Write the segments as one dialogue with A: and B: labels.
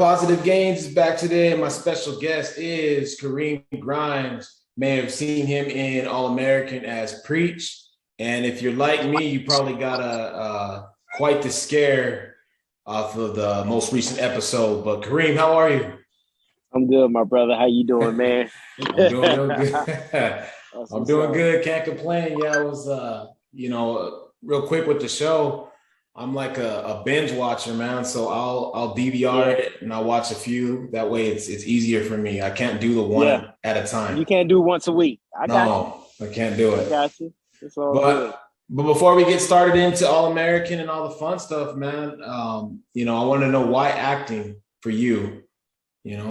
A: Positive Gains is back today, and my special guest is Kareem Grimes. May have seen him in All American as Preach, and if you're like me, you probably got quite the scare off of the most recent episode. But Kareem, how are you?
B: I'm good, my brother. How you doing, man?
A: I'm doing real
B: That's
A: good. I'm
B: what's
A: doing
B: up.
A: good. Can't complain. Yeah, I was, real quick with the show. I'm like a binge watcher, man. So I'll DVR
B: Yeah,
A: it and I'll watch a few. That way, it's easier for me. I can't do the
B: yeah.
A: one at a time.
B: You can't do once a week. I got you.
A: No, I can't do
B: I
A: it.
B: got you. It's all good.
A: But before we get started into All American and all the fun stuff, man, I want to know why acting for you. You know.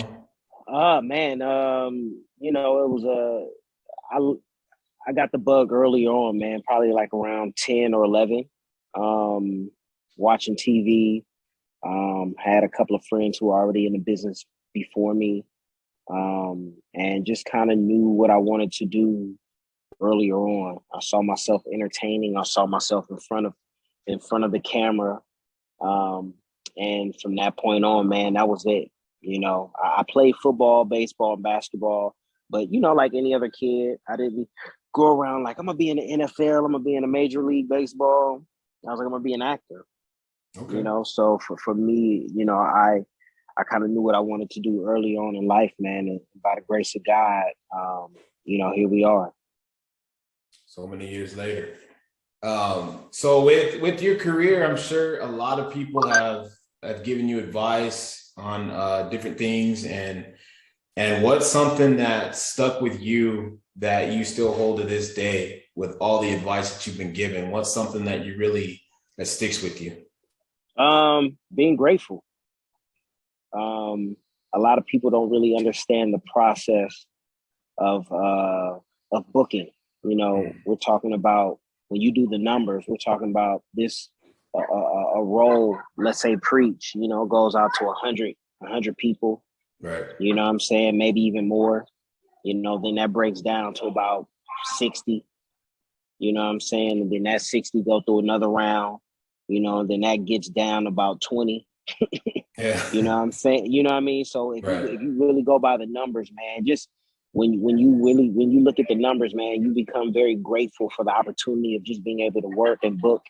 B: Man. It was I got the bug early on, man. Probably like around 10 or 11. Um, Watching TV. Had a couple of friends who were already in the business before me. And just kind of knew what I wanted to do earlier on. I saw myself entertaining. I saw myself in front of the camera. Um, and from that point on, man, that was it. I played football, baseball, and basketball, but like any other kid, I didn't go around like I'm gonna be in the NFL, I'm gonna be in a major league baseball. I was like, I'm gonna be an actor.
A: Okay.
B: So for me, I kind of knew what I wanted to do early on in life, man. And by the grace of God, here we are.
A: So many years later. So with your career, I'm sure a lot of people have given you advice on different things, and what's something that stuck with you that you still hold to this day with all the advice that you've been given? What's something that that sticks with you?
B: Being grateful. A lot of people don't really understand the process of booking. We're talking about when you do the numbers, we're talking about this a role, let's say Preach, goes out to 100 people,
A: Right.
B: you know what I'm saying? Maybe even more, then that breaks down to about 60, you know what I'm saying? And then that 60 go through another round, and then that gets down about 20.
A: Yeah.
B: You know what I'm saying? You know what I mean? So if you
A: Right.
B: if you really go by the numbers, man, just when you look at the numbers, man, you become very grateful for the opportunity of just being able to work and book.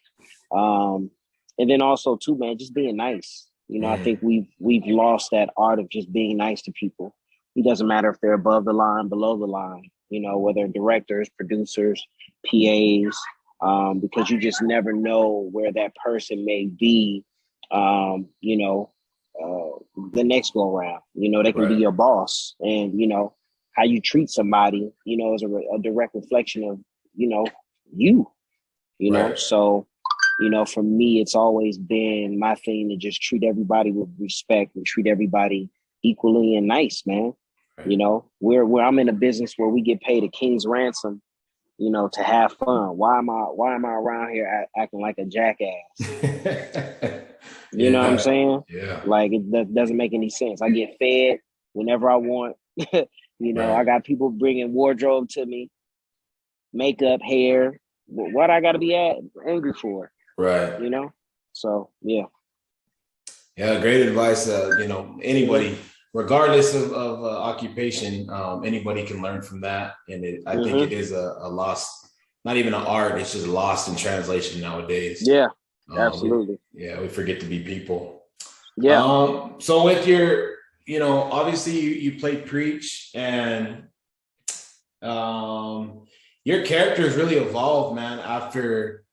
B: Um, and then also too, man, just being nice. I think
A: Mm.
B: we've lost that art of just being nice to people. It doesn't matter if they're above the line, below the line, whether directors, producers, PAs, because you just never know where that person may be, the next go around. They can be
A: Right.
B: your boss, and how you treat somebody, is a direct reflection of you know you.
A: Right.
B: So for me, it's always been my thing to just treat everybody with respect and treat everybody equally and nice, man.
A: Right.
B: Where I'm in a business where we get paid a king's ransom, to have fun. Why am I around here acting like a jackass? You know what I'm
A: Yeah.
B: saying?
A: Yeah.
B: Like that doesn't make any sense. I get fed whenever I want. I
A: Right.
B: got people bringing wardrobe to me, makeup, hair. What I got to be angry for?
A: Right.
B: You know? So yeah.
A: Yeah, great advice.
B: Hmm.
A: Anybody, regardless of occupation, anybody can learn from that. And I think
B: Hmm.
A: it is a lost, not even an art, it's just lost in translation nowadays.
B: Yeah.
A: We,
B: Absolutely.
A: yeah, we forget to be people.
B: Yeah.
A: So with your, obviously you played Preach, and your character has really evolved, man, after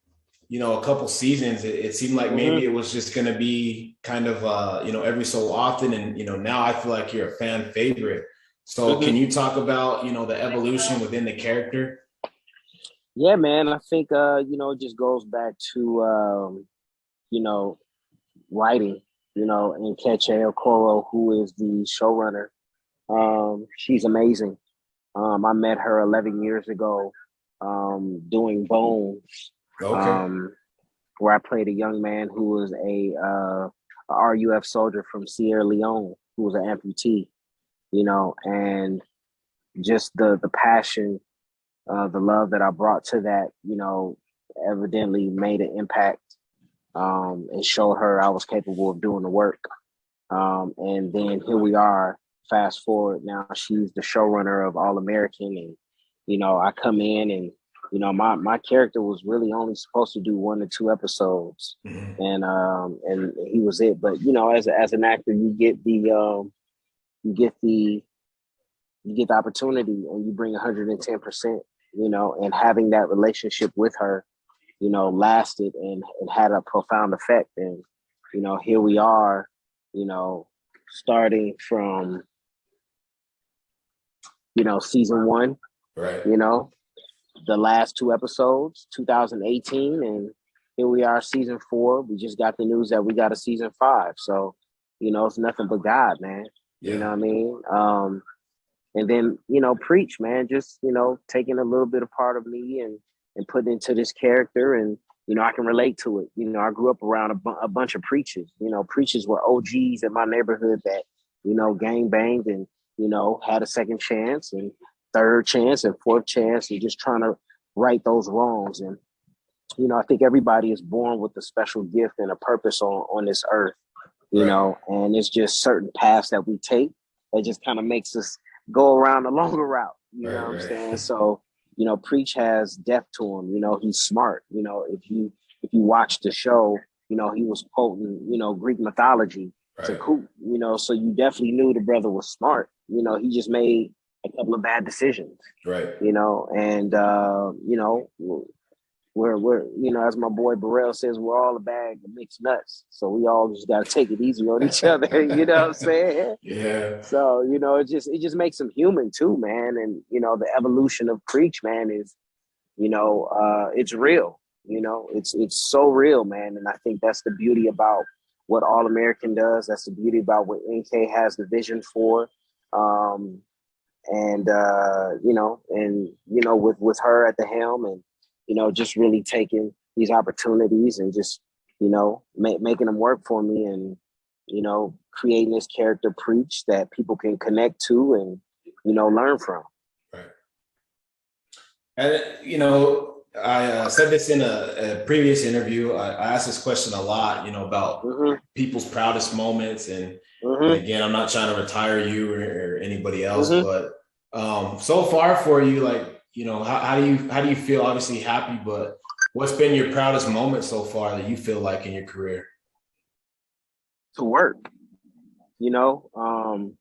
A: a couple seasons. It seemed like
B: Hmm.
A: maybe it was just going to be kind of every so often, and now I feel like you're a fan favorite. So
B: Hmm.
A: can you talk about the evolution within the character?
B: Yeah, man. I think it just goes back to you know, writing. And Keche Okoro, who is the showrunner. She's amazing. I met her 11 years ago, doing Bones,
A: Okay.
B: um, where I played a young man who was a RUF soldier from Sierra Leone, who was an amputee, and just the passion, the love that I brought to that, evidently made an impact, and showed her I was capable of doing the work. And then here we are, fast forward now, she's the showrunner of All American. And, I come in and, my character was really only supposed to do 1 or 2 episodes.
A: Mhm.
B: And he was it. But, as an actor, you get the opportunity and you bring 110%, and having that relationship with her, lasted and had a profound effect. And, here we are, starting from, season 1,
A: Right.
B: the last 2 episodes, 2018. And here we are, season 4. We just got the news that we got a season 5. So, it's nothing but God, man. You know
A: Yeah.
B: what I mean? And then, preach, man, just, taking a little bit of part of me and putting into this character. And, I can relate to it. I grew up around a bunch of preachers. Preachers were OGs in my neighborhood that, gang banged and, had a second chance and third chance and fourth chance and just trying to right those wrongs. And, I think everybody is born with a special gift and a purpose on this earth,
A: Right.
B: And it's just certain paths that we take that just kind of makes us go around the longer route. You know
A: Right.
B: what I'm
A: Right.
B: saying? So, Preach has depth to him. He's smart. If you watch the show, he was quoting, Greek mythology to
A: Right.
B: Coop, so you definitely knew the brother was smart. He just made a couple of bad decisions,
A: Right.
B: and we're as my boy Burrell says, we're all a bag of mixed nuts. So we all just got to take it easy on each other. You know what I'm saying?
A: Yeah.
B: So, it just makes them human too, man. And, the evolution of Preach, man, is, it's real. It's so real, man. And I think that's the beauty about what All American does. That's the beauty about what NK has the vision for. And with her at the helm and, just really taking these opportunities and just, making them work for me and, creating this character Preach that people can connect to and, learn from.
A: Right. And I said this in a previous interview. I asked this question a lot, about
B: Mm-hmm.
A: people's proudest moments. And
B: Mm-hmm.
A: again, I'm not trying to retire you or anybody else,
B: Mm-hmm.
A: but so far for you, like, how do you feel? Obviously happy, but what's been your proudest moment so far that you feel like in your career?
B: To work, you know, um,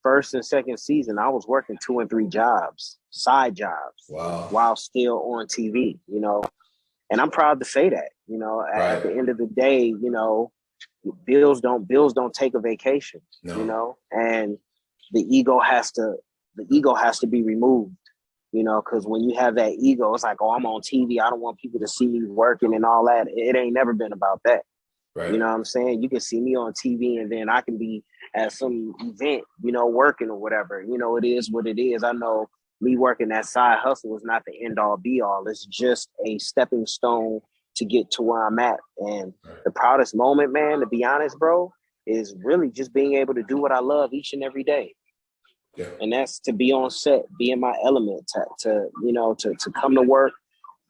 B: first and second season, I was working 2 and 3 jobs, side jobs,
A: Wow.
B: while still on TV, and I'm proud to say that, at
A: Right.
B: the end of the day, bills don't take a vacation,
A: No.
B: and the ego has to be removed, because when you have that ego, it's like, oh, I'm on TV. I don't want people to see me working and all that. It ain't never been about that. You
A: Right.
B: know what I'm saying? You can see me on TV and then I can be at some event, working or whatever. It is what it is. I know me working that side hustle is not the end all be all. It's just a stepping stone to get to where I'm at. And
A: Right.
B: the proudest moment, man, to be honest, bro, is really just being able to do what I love each and every day.
A: Yeah.
B: And that's to be on set, be in my element, to come to work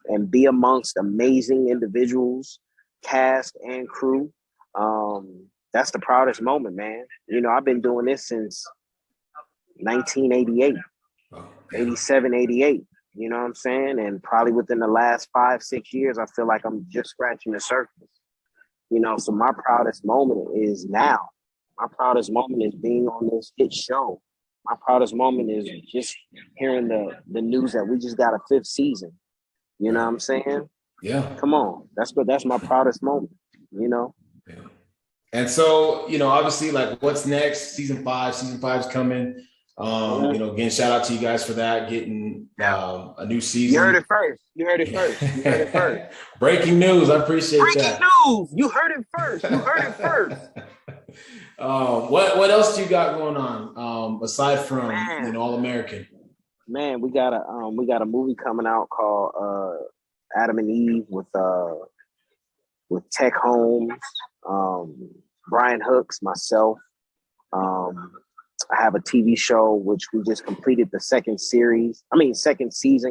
B: and be amongst amazing individuals, cast and crew. That's the proudest moment, man. I've been doing this since 1988,
A: Wow.
B: 87, 88. You know what I'm saying? And probably within the last 5, 6 years, I feel like I'm just scratching the surface. So my proudest moment is now. My proudest moment is being on this hit show. My proudest moment is just hearing the news that we just got a 5th season. You know what
A: Right.
B: I'm saying?
A: Yeah.
B: Come on. That's my proudest moment,
A: Yeah. And so, obviously, like, what's next? Season 5. Season 5 is coming.
B: Mhm.
A: Again, shout out to you guys for that, getting a new
B: You heard
A: season.
B: it first. You heard it first. You heard it first.
A: Breaking news. I appreciate
B: Breaking
A: that.
B: news. You heard it first. You heard it first.
A: What else you got going on? Aside from,
B: Man.
A: All American.
B: Man, we got a movie coming out called Adam and Eve with Tech Holmes, Brian Hooks, myself. Um, I have a TV show which we just completed the second season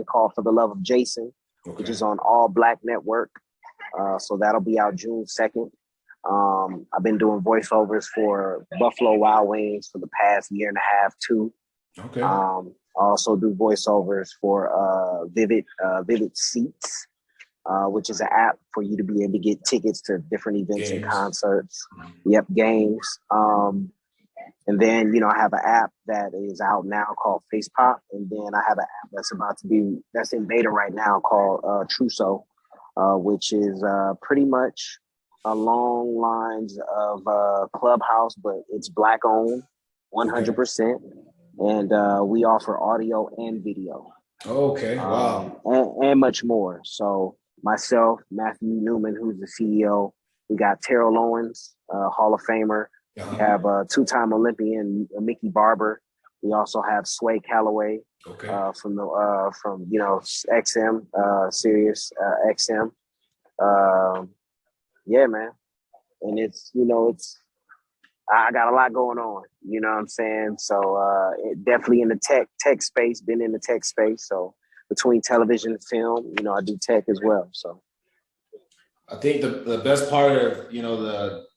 B: called For the Love of Jason, which
A: Okay.
B: is on All Black Network. So that'll be out June 2nd. I've been doing voiceovers for Buffalo Wild Wings for the past year and a half too.
A: Okay.
B: I also do voiceovers for Vivid Seats, which is an app for you to be able to get tickets to different events and concerts. Yep, games. And then, I have an app that is out now called Face Pop. And then I have an app that's in beta right now called Truso, which is pretty much along lines of Clubhouse, but it's Black owned, 100%. And we offer audio and video.
A: Okay, wow.
B: And much more. So myself, Matthew Newman, who's the CEO, we got Terrell Owens, Hall of Famer. We have two-time Olympian Mickey Barber. We also have Sway Calloway from XM, Sirius XM. Yeah, man. And it's I got a lot going on. You know what I'm saying? So definitely in the tech space. Been in the tech space. So between television and film, I do tech as well. So
A: I think the best part of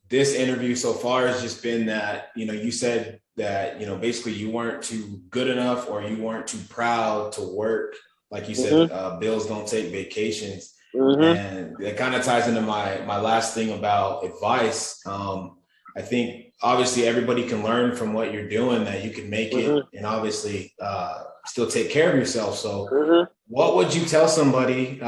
A: this interview so far has just been that, you said that, basically you weren't too good enough or you weren't too proud to work. Like you said, bills don't take vacations. And that kind of ties into my last thing about advice. I think obviously everybody can learn from what you're doing, that you can make it and obviously still take care of yourself. So what would you tell somebody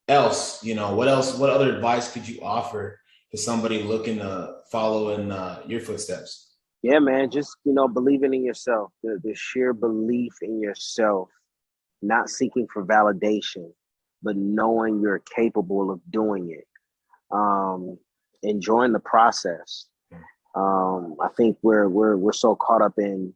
A: else? What other advice could you offer to somebody looking to follow in your footsteps?
B: Yeah, man, just, believing in yourself, the sheer belief in yourself, not seeking for validation, but knowing you're capable of doing it. Enjoying the process. I think we're so caught up in,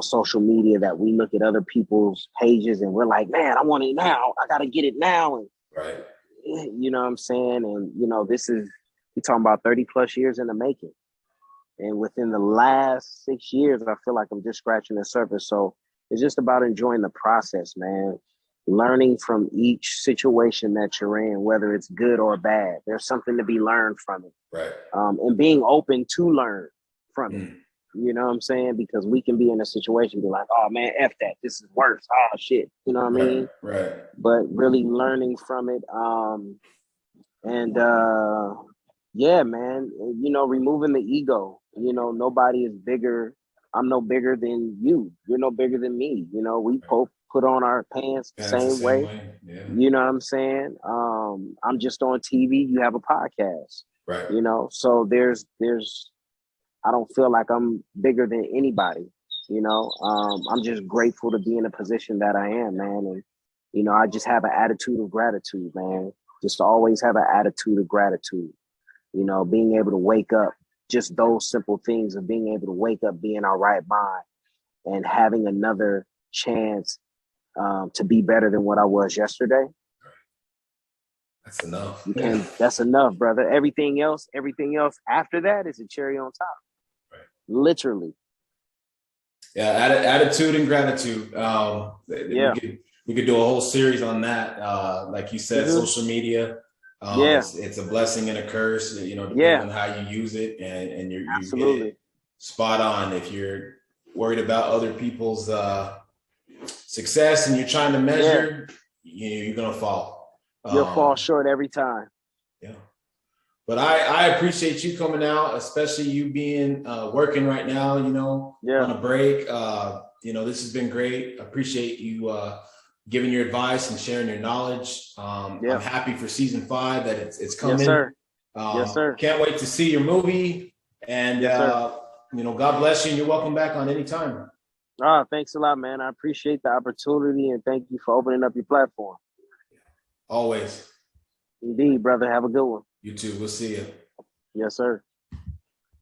B: social media that we look at other people's pages and we're like, man, I want it now. I got to get it now. And,
A: right.
B: You know what I'm saying? And, we're talking about 30 plus years in the making. And within the last 6 years, I feel like I'm just scratching the surface. So it's just about enjoying the process, man. Learning from each situation that you're in, whether it's good or bad. There's something to be learned from it.
A: Right.
B: And being open to learn from it. You know what I'm saying? Because we can be in a situation and be like, oh man, F that. This is worse. Oh shit. You know what I mean?
A: Right.
B: But really learning from it. Yeah, man, removing the ego. Nobody is bigger. I'm no bigger than you. You're no bigger than me. We both put on our pants the same way.
A: Yeah.
B: You know what I'm saying? I'm just on TV. You have a podcast.
A: Right.
B: So there's I don't feel like I'm bigger than anybody. I'm just grateful to be in a position that I am, man. And, I just have an attitude of gratitude, man. Just always have an attitude of gratitude. Being able to wake up, just those simple things of being able to wake up, be in our right mind and having another chance to be better than what I was yesterday.
A: That's enough.
B: That's enough, brother. Everything else after that is a cherry on top. Right. Literally.
A: Yeah, attitude and gratitude. We could do a whole series on that. Like you said, social media. It's a blessing and a curse, depending on how you use it, and you hit it spot on. If you're worried about other people's success and you're trying to measure, you're gonna fall.
B: You'll fall short every time.
A: Yeah. But I appreciate you coming out, especially you being working right now, on a break. This has been great. I appreciate you giving your advice and sharing your knowledge. I'm happy for season 5 that it's coming.
B: Yes, sir. Yes, sir.
A: Can't wait to see your movie. And God bless you, and you're welcome back on any time.
B: Thanks a lot, man. I appreciate the opportunity, and thank you for opening up your platform.
A: Always.
B: Indeed, brother. Have a good one.
A: You too. We'll see you.
B: Yes, sir.